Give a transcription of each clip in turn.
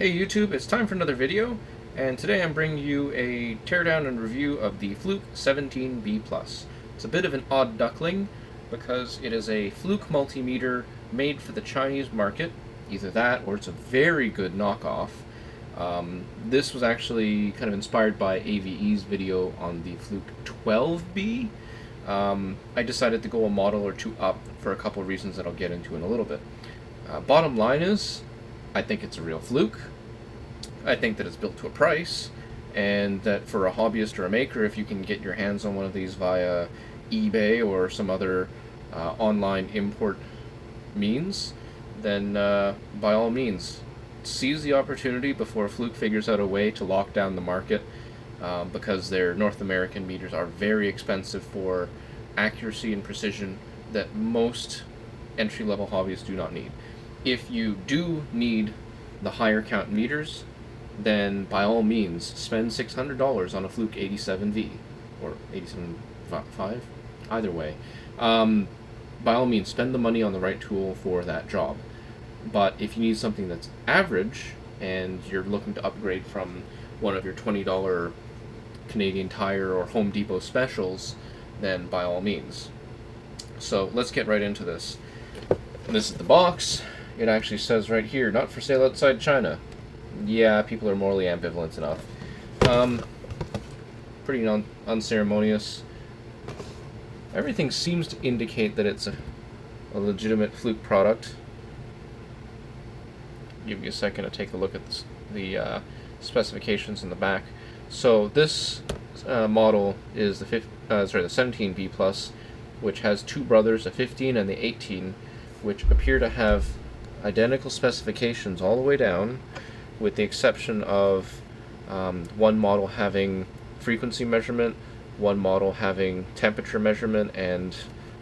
Hey YouTube, it's time for another video, and today I'm bringing you a teardown and review of the Fluke 17B+. It's a bit of an odd duckling because it is a Fluke multimeter made for the Chinese market, either that or it's a very good knockoff. This was actually kind of inspired by AVE's video on the Fluke 12B. I decided to go a model or two up for a couple of reasons that I'll get into in a little bit. Bottom line is, I think it's a real Fluke. I think that it's built to a price, and that for a hobbyist or a maker, if you can get your hands on one of these via eBay or some other online import means, then by all means, seize the opportunity before Fluke figures out a way to lock down the market, because their North American meters are very expensive for accuracy and precision that most entry-level hobbyists do not need. If you do need the higher count meters, then by all means spend $600 on a Fluke 87V or 87.5, either way. By all means, spend the money on the right tool for that job. But if you need something that's average and you're looking to upgrade from one of your $20 Canadian Tire or Home Depot specials, then by all means. So let's get right into this. This is the box. It actually says right here, not for sale outside China. Yeah, people are morally ambivalent enough. Pretty unceremonious. Everything seems to indicate that it's a legitimate Fluke product. Give you a second to take a look at the specifications in the back. So this model is the 17B+, which has two brothers, the 15 and the 18, which appear to have identical specifications all the way down, with the exception of one model having frequency measurement, one model having temperature measurement, and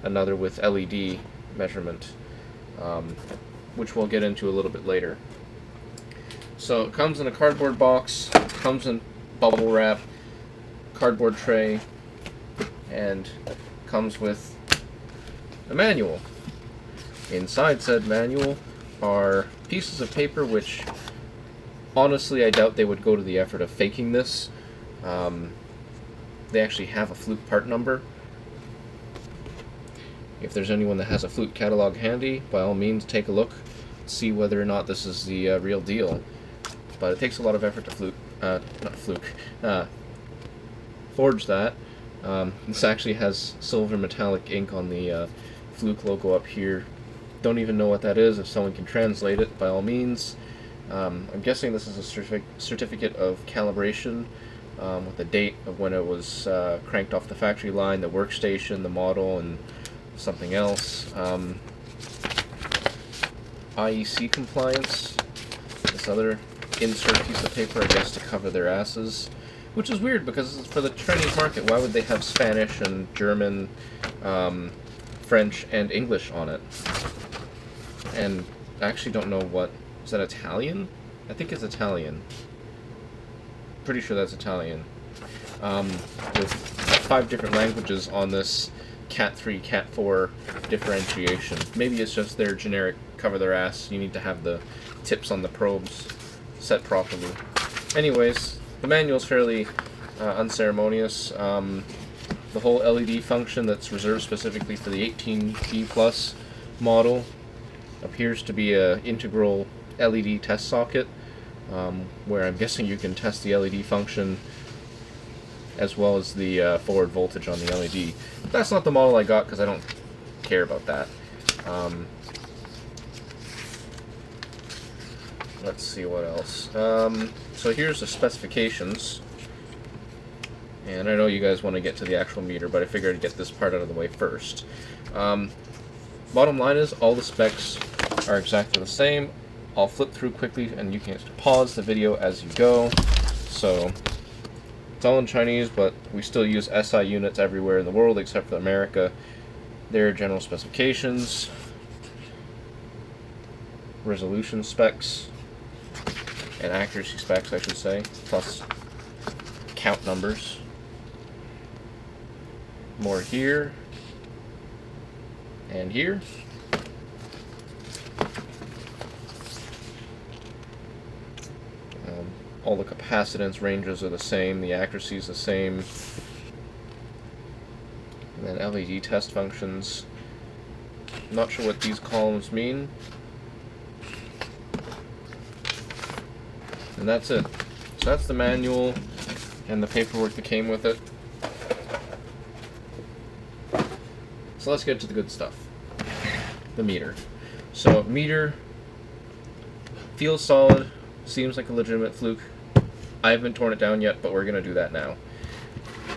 another with LED measurement, which we'll get into a little bit later. So it comes in a cardboard box, comes in bubble wrap, cardboard tray, and comes with a manual. Inside said manual are pieces of paper which honestly I doubt they would go to the effort of faking this. They actually have a Fluke part number. If there's anyone that has a Fluke catalog handy, by all means take a look, see whether or not this is the real deal. But it takes a lot of effort to forge that. This actually has silver metallic ink on the Fluke logo up here. Don't even know what that is. If someone can translate it, by all means. I'm guessing this is a certificate of calibration with the date of when it was cranked off the factory line, the workstation, the model, and something else. IEC compliance. This other insert piece of paper, I guess, to cover their asses. Which is weird because it's for the Chinese market. Why would they have Spanish and German, French, and English on it? And I actually don't know what... Is that Italian? I think it's Italian. Pretty sure that's Italian. With 5 different languages on this Cat 3, Cat 4 differentiation. Maybe it's just their generic cover their ass. You need to have the tips on the probes set properly. Anyways, the manual's fairly unceremonious. The whole LED function that's reserved specifically for the 18B+ model appears to be an integral LED test socket, where I'm guessing you can test the LED function as well as the forward voltage on the LED. But that's not the model I got because I don't care about that. Let's see what else. So here's the specifications. And I know you guys want to get to the actual meter, but I figured I'd get this part out of the way first. Bottom line is, all the specs are exactly the same. I'll flip through quickly and you can pause the video as you go. So it's all in Chinese, but we still use SI units everywhere in the world except for America. Their general specifications, resolution specs, and accuracy specs, I should say, plus count numbers. More here and here. All the capacitance ranges are the same, the accuracy is the same. And then LED test functions. I'm not sure what these columns mean. And that's it. So that's the manual and the paperwork that came with it. So let's get to the good stuff. The meter. So meter feels solid, seems like a legitimate Fluke. I haven't torn it down yet, but we're going to do that now.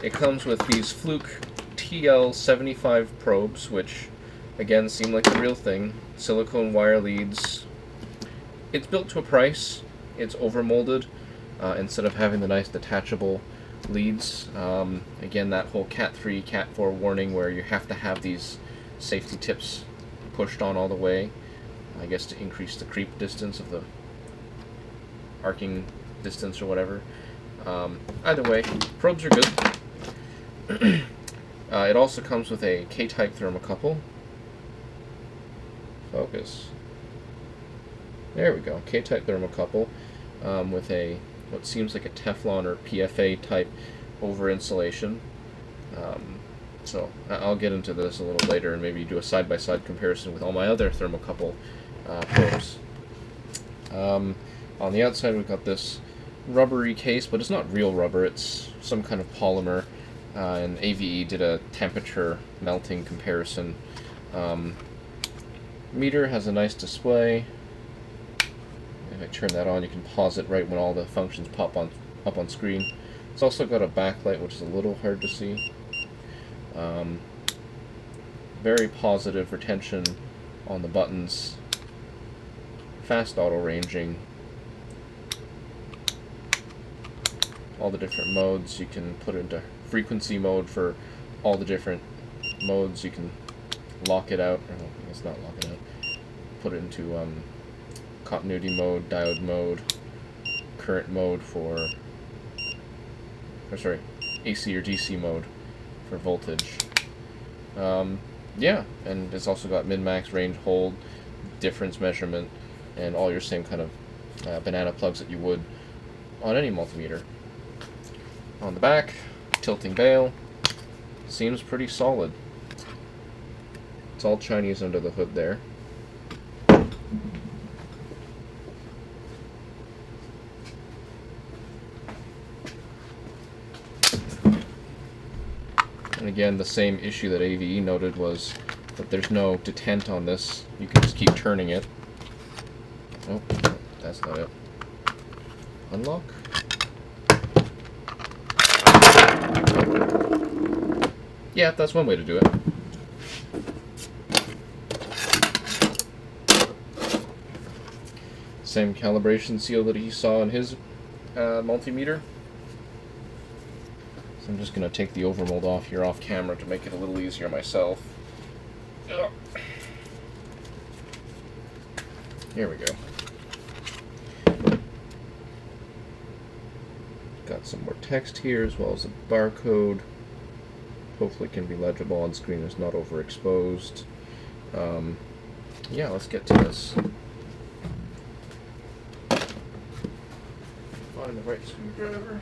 It comes with these Fluke TL75 probes, which again seem like the real thing. Silicone wire leads. It's built to a price. It's overmolded instead of having the nice detachable leads. Again, that whole Cat 3, Cat 4 warning where you have to have these safety tips pushed on all the way, I guess to increase the creep distance of the arcing distance or whatever. Either way, probes are good. It also comes with a K-type thermocouple. Focus. There we go, K-type thermocouple with a what seems like a Teflon or PFA type over insulation. So I'll get into this a little later and maybe do a side-by-side comparison with all my other thermocouple probes. On the outside we've got this rubbery case, but it's not real rubber, it's some kind of polymer, and AVE did a temperature melting comparison. Meter has a nice display. If I turn that on, you can pause it right when all the functions pop up on screen. It's also got a backlight, which is a little hard to see. Very positive retention on the buttons. Fast auto ranging. All the different modes. You can put it into frequency mode for all the different modes. You can lock it out. Or, I guess not lock it out. Put it into continuity mode, diode mode, current mode for, or sorry, AC or DC mode for voltage. Yeah, and it's also got min-max, range, hold, difference measurement, and all your same kind of banana plugs that you would on any multimeter. On the back, tilting bail, seems pretty solid. It's all Chinese under the hood there. And again, the same issue that AVE noted was that there's no detent on this. You can just keep turning it. Oh, that's not it. Unlock? Yeah, that's one way to do it. Same calibration seal that he saw in his multimeter. So I'm just going to take the overmold off here off camera to make it a little easier myself. Ugh. Here we go. Got some more text here as well as a barcode. Hopefully it can be legible on screen, it's not overexposed. Yeah, let's get to this. Find the right screwdriver.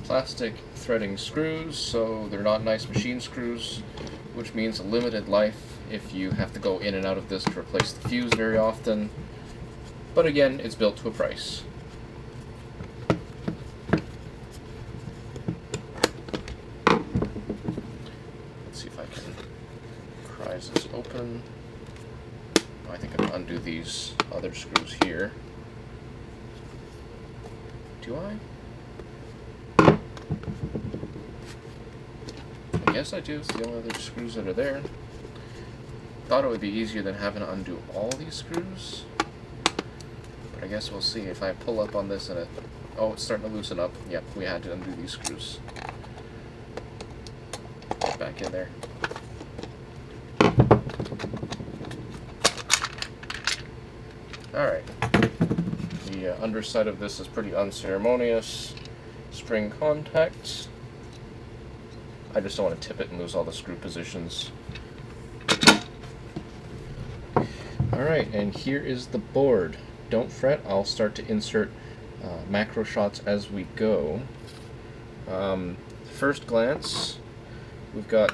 Plastic threading screws, so they're not nice machine screws, which means a limited life if you have to go in and out of this to replace the fuse very often. But again, it's built to a price. Let's see if I can prise this open. I think I can undo these other screws here. Do I? Yes, I do. It's the only other screws that are there. Thought it would be easier than having to undo all these screws. But I guess we'll see. If I pull up on this and it... Oh, it's starting to loosen up. Yep, we had to undo these screws. it back in there. Alright. The underside of this is pretty unceremonious. Spring contacts. I just don't want to tip it and lose all the screw positions. Alright, and here is the board. Don't fret, I'll start to insert macro shots as we go. First glance, we've got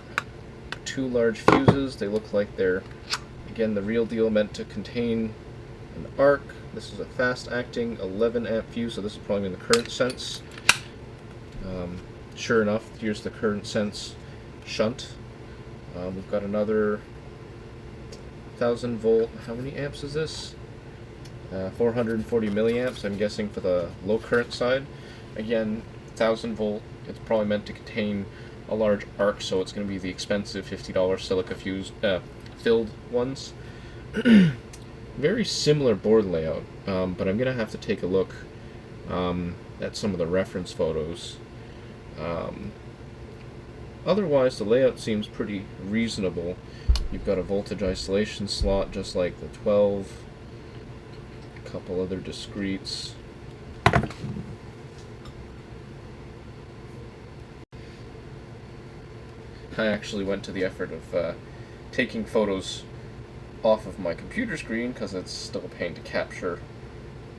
two large fuses. They look like they're, again, the real deal, meant to contain an arc. This is a fast-acting 11 amp fuse, so this is probably in the current sense. Sure enough, here's the current sense shunt. We've got another 1000 volt. How many amps is this? 440 milliamps, I'm guessing, for the low current side. Again, 1000 volt. It's probably meant to contain a large arc, so it's going to be the expensive $50 silica fuse filled ones. Very similar board layout, but I'm going to have to take a look at some of the reference photos. Otherwise, the layout seems pretty reasonable. You've got a voltage isolation slot just like the 12, a couple other discretes. I actually went to the effort of taking photos off of my computer screen because it's still a pain to capture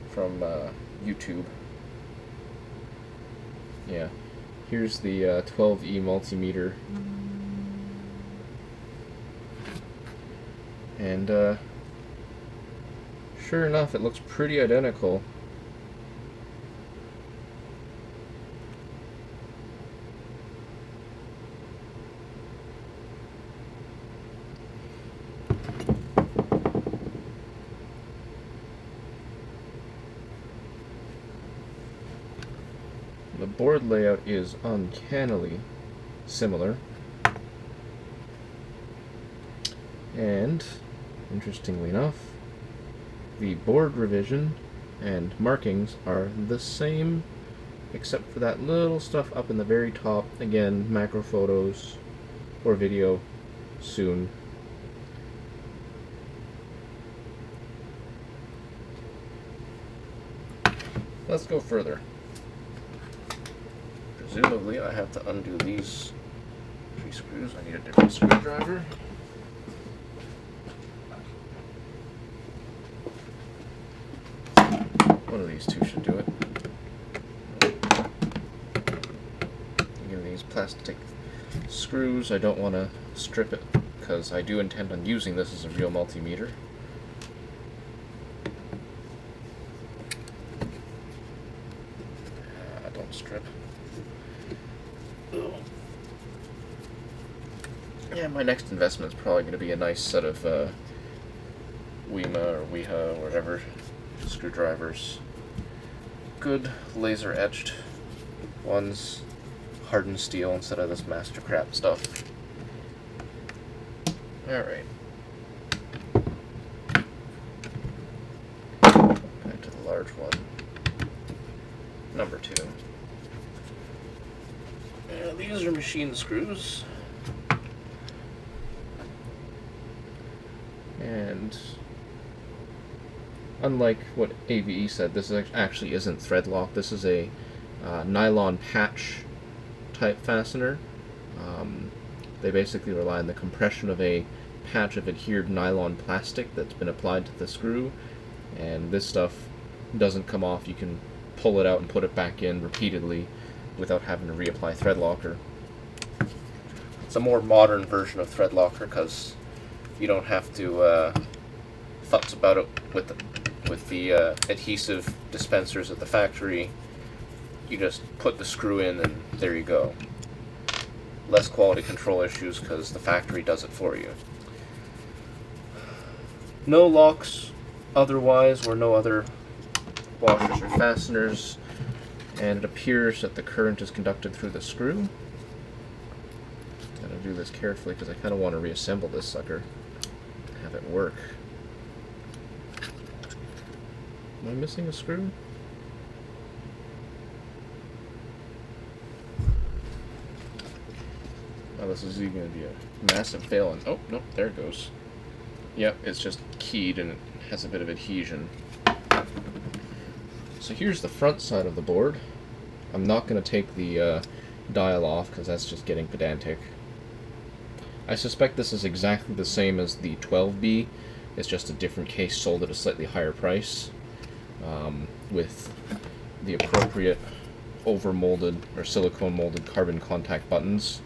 from YouTube. Yeah, here's the 12E multimeter. And sure enough, it looks pretty identical. The board layout is uncannily similar. And, interestingly enough, the board revision and markings are the same, except for that little stuff up in the very top. Again, macro photos or video soon. Let's go further. Presumably I have to undo these 3 screws. I need a different screwdriver. One of these two should do it. Again, these plastic screws, I don't want to strip it because I do intend on using this as a real multimeter. Don't strip. Yeah, my next investment is probably going to be a nice set of WEMA or WEHA or whatever screwdrivers. Good laser etched ones, hardened steel instead of this master crap stuff. Alright. Back to the large one. Number 2. These are machine screws. And unlike what AVE said, this actually isn't thread lock. This is a nylon patch type fastener. They basically rely on the compression of a patch of adhered nylon plastic that's been applied to the screw, and this stuff doesn't come off. You can pull it out and put it back in repeatedly without having to reapply thread locker. It's a more modern version of thread locker because you don't have to futz about it with the adhesive dispensers at the factory. You just put the screw in and there you go. Less quality control issues because the factory does it for you. No locks otherwise, or no other washers or fasteners, and it appears that the current is conducted through the screw. Gotta do this carefully because I kind of want to reassemble this sucker and have it work. Am I missing a screw? Oh, this is even going to be a massive fail. And oh, no, there it goes. Yep, it's just keyed and it has a bit of adhesion. So here's the front side of the board. I'm not going to take the dial off because that's just getting pedantic. I suspect this is exactly the same as the 12B. It's just a different case sold at a slightly higher price, with the appropriate over-molded or silicone-molded carbon contact buttons,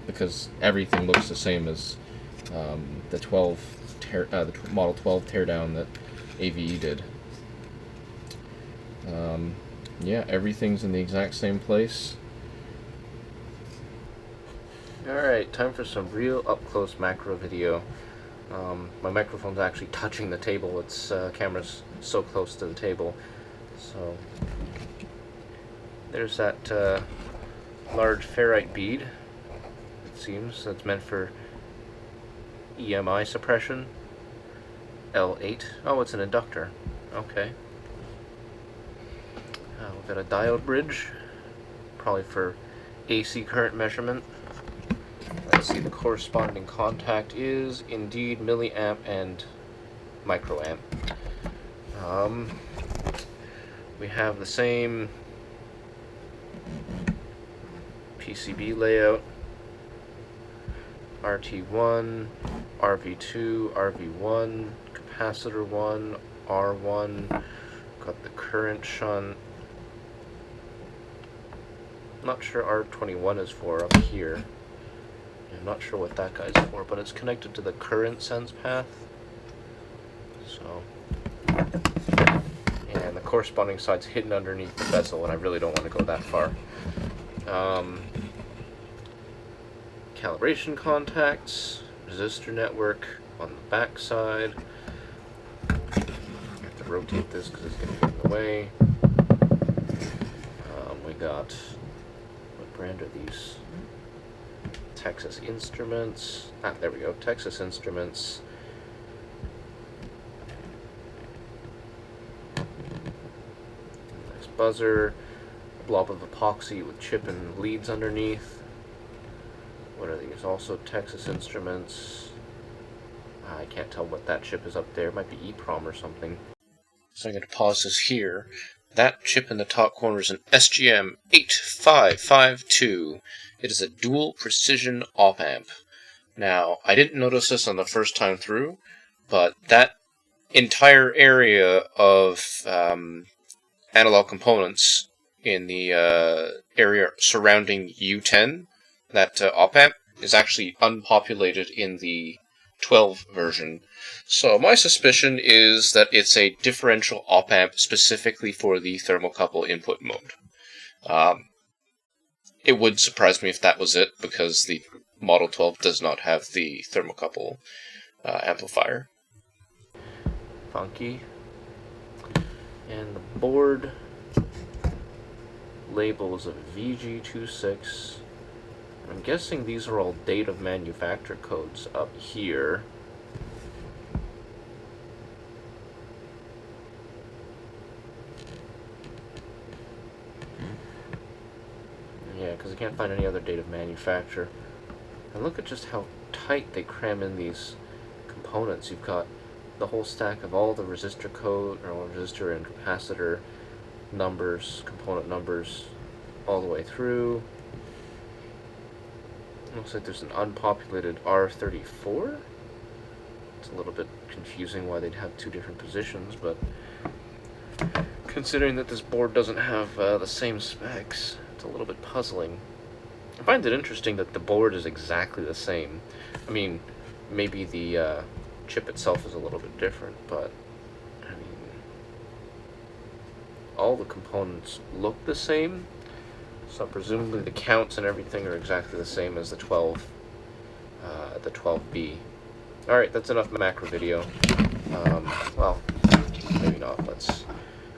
because everything looks the same as the Model 12 teardown that AVE did. Yeah, everything's in the exact same place. Alright, time for some real up-close macro video. My microphone's actually touching the table. Its camera's so close to the table. So there's that large ferrite bead, it seems, that's meant for EMI suppression. L8. Oh, it's an inductor. Okay. We've got a diode bridge, probably for AC current measurement. Let's see, the corresponding contact is indeed milliamp and microamp. We have the same PCB layout, RT1, RV2, RV1, capacitor 1, R1, got the current shunt. Not sure R21 is for up here. I'm not sure what that guy's for, but it's connected to the current sense path. So, and the corresponding side's hidden underneath the bezel, and I really don't want to go that far. Calibration contacts, resistor network on the back side. I have to rotate this because it's getting in the way. We got, what brand are these? Texas Instruments. Ah, there we go. Texas Instruments. Nice buzzer. Blob of epoxy with chip and leads underneath. What are these? Also Texas Instruments. I can't tell what that chip is up there. It might be EEPROM or something. So I'm going to pause this here. That chip in the top corner is an SGM 8552. It is a dual precision op-amp. Now, I didn't notice this on the first time through, but that entire area of analog components in the area surrounding U10, that op-amp, is actually unpopulated in the 12 version. So my suspicion is that it's a differential op-amp specifically for the thermocouple input mode. It would surprise me if that was it, because the Model 12 does not have the thermocouple amplifier. Funky. And the board labels of VG26. I'm guessing these are all date of manufacture codes up here. Yeah, because I can't find any other date of manufacture. And look at just how tight they cram in these components. You've got the whole stack of all the resistor code, or resistor and capacitor numbers, component numbers, all the way through. Looks like there's an unpopulated R34. It's a little bit confusing why they'd have two different positions, but considering that this board doesn't have the same specs, it's a little bit puzzling. I find it interesting that the board is exactly the same. I mean, maybe the chip itself is a little bit different, but I mean, all the components look the same. So presumably the counts and everything are exactly the same as the 12B. Alright, that's enough macro video. Well, maybe not. Let's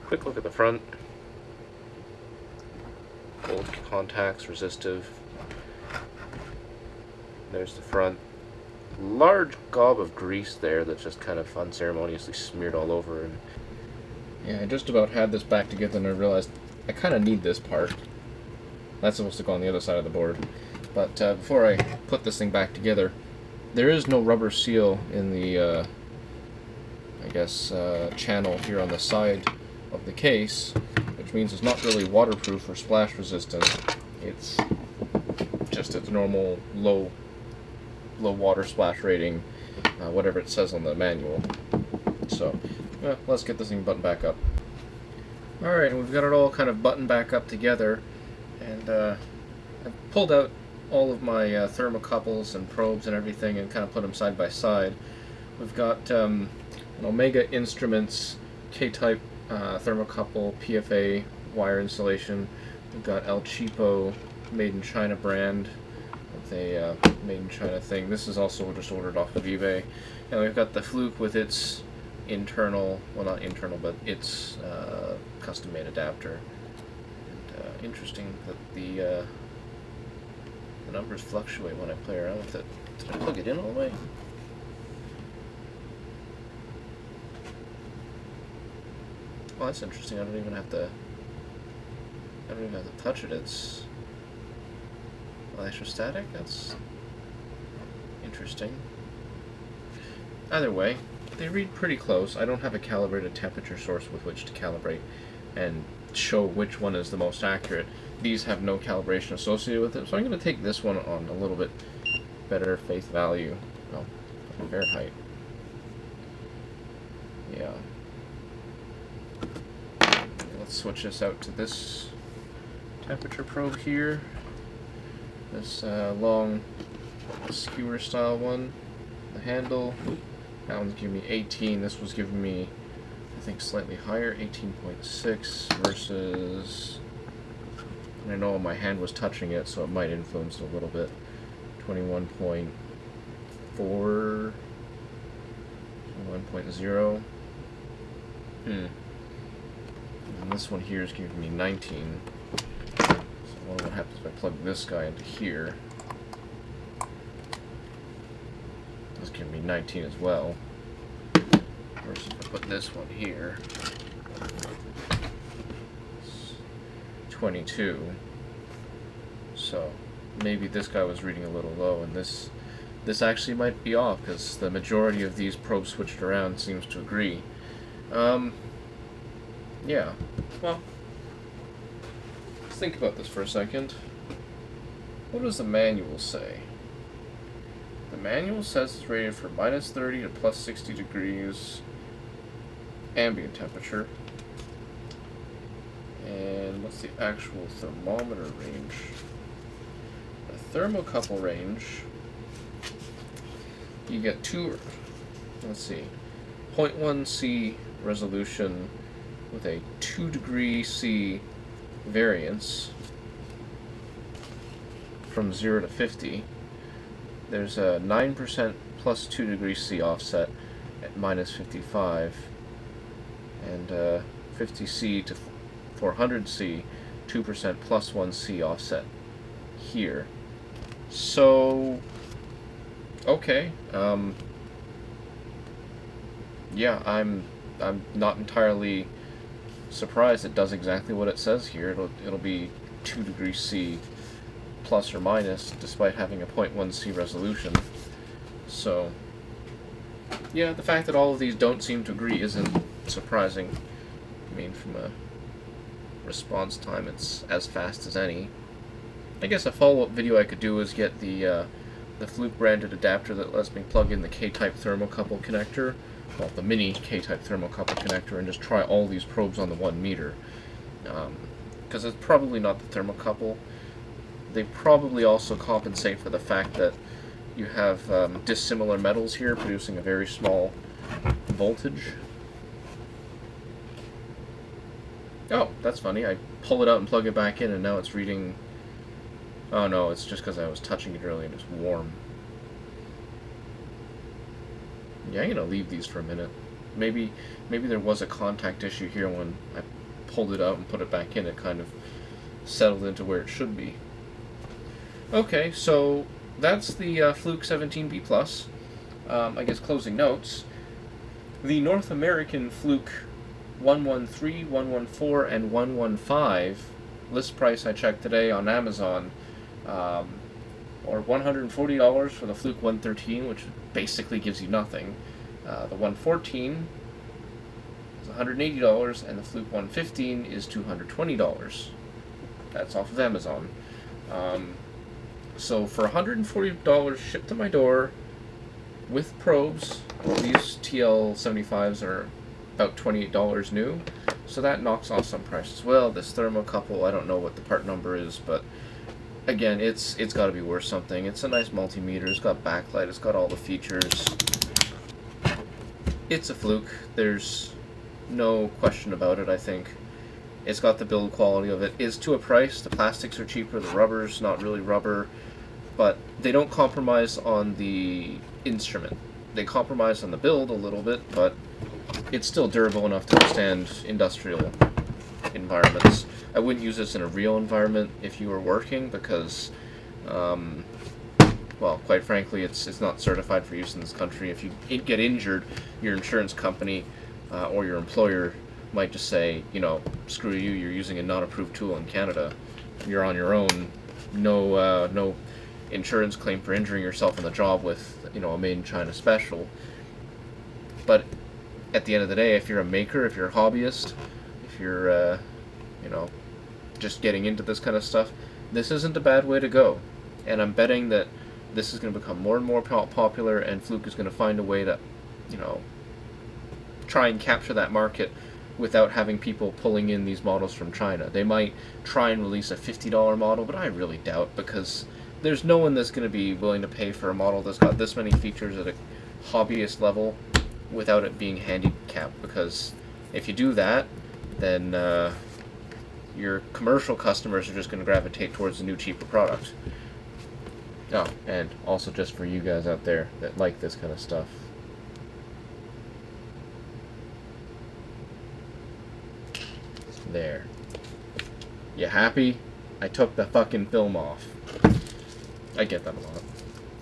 quick look at the front. Gold contacts, resistive. There's the front. Large gob of grease there that's just kind of unceremoniously smeared all over. And yeah, I just about had this back together and I realized I kind of need this part. that's supposed to go on the other side of the board. But before I put this thing back together, there is no rubber seal in the, channel here on the side of the case, which means it's not really waterproof or splash resistant. It's just its normal low water splash rating, whatever it says on the manual. So, let's get this thing buttoned back up. Alright, and we've got it all kind of buttoned back up together, and I've pulled out all of my thermocouples and probes and everything and kind of put them side by side. We've got an Omega Instruments K-type thermocouple PFA wire insulation. We've got El Cheapo made in China brand with a made in China thing. This is also just ordered off of eBay. And we've got the Fluke with its internal, well, not internal, but its custom made adapter. And interesting that the numbers fluctuate when I play around with it. Did I plug it in all the way? Oh, that's interesting. I don't even have to touch it. It's electrostatic. That's interesting. Either way, they read pretty close. I don't have a calibrated temperature source with which to calibrate and show which one is the most accurate. These have no calibration associated with it, so I'm going to take this one on a little bit better face value. Well, Fahrenheit. Yeah. Let's switch this out to this temperature probe here. This long skewer style one. The handle. That one's giving me 18. This was giving me, I think, slightly higher, 18.6 versus, and I know my hand was touching it, so it might influence it a little bit. 21.4, 21.0. And this one here is giving me 19. So I wonder what happens if I plug this guy into here. It's giving me 19 as well. Versus if I put this one here, it's 22. So maybe this guy was reading a little low, and this actually might be off because the majority of these probes switched around seems to agree. Yeah. Well, let's think about this for a second. What does the manual say? The manual says it's rated for minus 30 to plus 60 degrees ambient temperature. And what's the actual thermometer range? The thermocouple range, you get two, let's see, 0.1 C resolution with a 2 degree C variance from 0 to 50. There's a 9% plus 2 degrees C offset at minus 55, and 50C to 400C, 2% plus 1 C offset here. So, okay, yeah, I'm not entirely surprised it does exactly what it says here. It'll be 2 degrees C plus or minus, despite having a 0.1 C resolution. So, yeah, the fact that all of these don't seem to agree isn't surprising. I mean, from a response time, it's as fast as any. I guess a follow-up video I could do is get the Fluke branded adapter that lets me plug in the K-type thermocouple connector, well, the mini K-type thermocouple connector, and just try all these probes on the 1 meter. Because it's probably not the thermocouple. They probably also compensate for the fact that you have dissimilar metals here producing a very small voltage. Oh, that's funny. I pull it out and plug it back in, and now it's reading... Oh no, it's just because I was touching it earlier and it's warm. Yeah, I'm gonna leave these for a minute. Maybe there was a contact issue here when I pulled it out and put it back in. It kind of settled into where it should be. Okay, so that's the Fluke 17B+. I guess closing notes. The North American Fluke 113, 114, and 115 list price I checked today on Amazon, or $140 for the Fluke 113, which basically gives you nothing. The 114 is $180, and the Fluke 115 is $220. That's off of Amazon. So for $140 shipped to my door with probes, these TL75s are about $28 new, so that knocks off some price as well. This thermocouple, I don't know what the part number is, but again, it's got to be worth something. It's a nice multimeter, it's got backlight, it's got all the features. It's a Fluke, there's no question about it, I think. It's got the build quality of it. It's to a price. The plastics are cheaper, the rubber's not really rubber, but they don't compromise on the instrument. They compromise on the build a little bit, but it's still durable enough to withstand industrial environments. I wouldn't use this in a real environment if you were working because, well, quite frankly, it's not certified for use in this country. If you get injured, your insurance company or your employer might just say, you know, screw you, you're using a non-approved tool in Canada. You're on your own. No insurance claim for injuring yourself on the job with, you know, a made in China special. But at the end of the day, if you're a maker, if you're a hobbyist, if you're, you know, just getting into this kind of stuff, this isn't a bad way to go. And I'm betting that this is going to become more and more popular, and Fluke is going to find a way to, you know, try and capture that market without having people pulling in these models from China. They might try and release a $50 model, but I really doubt, because there's no one that's going to be willing to pay for a model that's got this many features at a hobbyist level without it being handicapped, because if you do that, then your commercial customers are just going to gravitate towards the new cheaper product. Oh, and also just for you guys out there that like this kind of stuff, there. You happy? I took the fucking film off. I get that a lot.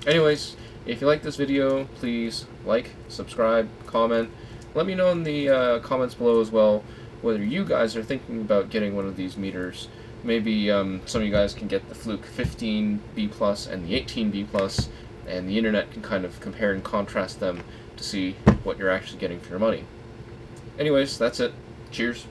Anyways, if you like this video, please like, subscribe, comment. Let me know in the comments below as well whether you guys are thinking about getting one of these meters. Maybe some of you guys can get the Fluke 15B+ and the 18B+, and the internet can kind of compare and contrast them to see what you're actually getting for your money. Anyways, that's it. Cheers.